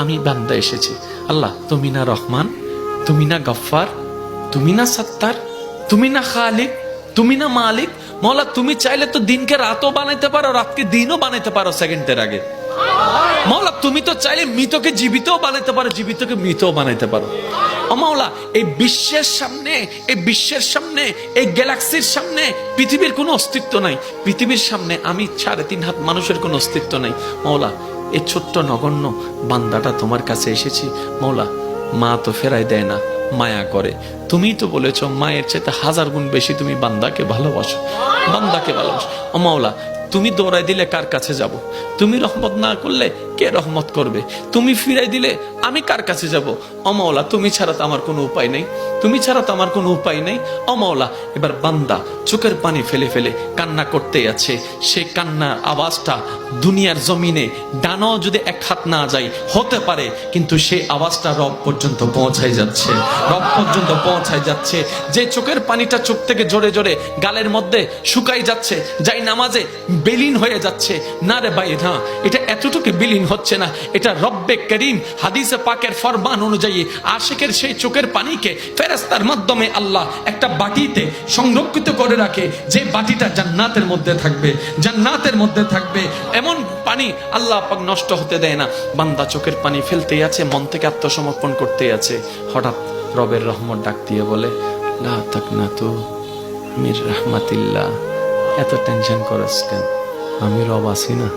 আমি বান্দা এসেছি। আল্লাহ তুমি না রহমান, তুমি না গফফার, তুমি না সত্তার, তুমি না খালিক, তুমি না মালিক। মৌলা তুমি চাইলে তো দিনকে রাতও বানাইতে পারো, রাতকে দিনও বানাইতে পারো সেকেন্ডের আগে। মৌলা তুমি তো চাইলে মৃতকে জীবিতও বানাইতে পারো, জীবিতকে মৃতও বানাইতে পারো। ও মাওলা, এই বিশ্বের সামনে, এই বিশ্বের সামনে, এই গ্যালাক্সির সামনে পৃথিবীর কোনো অস্তিত্ব নাই। পৃথিবীর সামনে আমি 3.5 হাত মানুষের কোনো অস্তিত্ব নাই। মৌলা এই ছোট্ট নগণ্য বান্দাটা তোমার কাছে এসেছি। মৌলা মা তো ফেরাই দেয় না, মায়া করে। তুমিই তো বলেছ মায়ের চেয়ে 1000 গুণ বেশি তুমি বান্দাকে ভালোবাসো, বান্দাকে ভালোবাসো। ও মাওলা তুমি দৌড়াই দিলে কার কাছে যাব? তুমি রহমত না করলে কে রহমত করবে? তুমি ফিরাই দিলে আমি কার কাছে যাব? ও মাওলা তুমি ছাড়া তো আমার কোনো উপায় নেই, তুমি ছাড়া তো আমার কোনো উপায় নেই। ও মাওলা এবার বান্দা চোখের পানি ফেলে ফেলে কান্না করতে আছে। সেই কান্নার আওয়াজটা দুনিয়ার জমিনে ডানাও যদি 1 হাত না যায় হতে পারে, কিন্তু সেই আওয়াজটা রব পর্যন্ত পৌঁছায় যাচ্ছে, রব পর্যন্ত পৌঁছায় যাচ্ছে। যে চোখের পানিটা চোখ থেকে জোরে জোরে গালের মধ্যে শুকাই যাচ্ছে, যাই নামাজে বিলীন হয়ে যাচ্ছে। না রে ভাই, না, এটা এতটুকু বিলীন হচ্ছে না, এটা রব্বে করিম হাদিসে পাকের ফরমান অনুযায়ী আশিকের সেই চোখের পানিকে ফেরেশতার মাধ্যমে আল্লাহ একটা বাটিতে সংরক্ষিত করে রাখে, যে বাটিটা জান্নাতের মধ্যে থাকবে, জান্নাতের মধ্যে থাকবে। এমন পানি আল্লাহ পাক নষ্ট হতে দেয় না। বান্দা চোখের পানি ফেলতেই আছে, মন থেকে আত্মসমর্পণ করতেই আছে। হঠাৎ রবের রহমত ডাক দিয়ে বলে, লা তাকনাতু মির রাহমাতিল্লাহ। এত টেনশন করস কেন? আমি রব আছি না।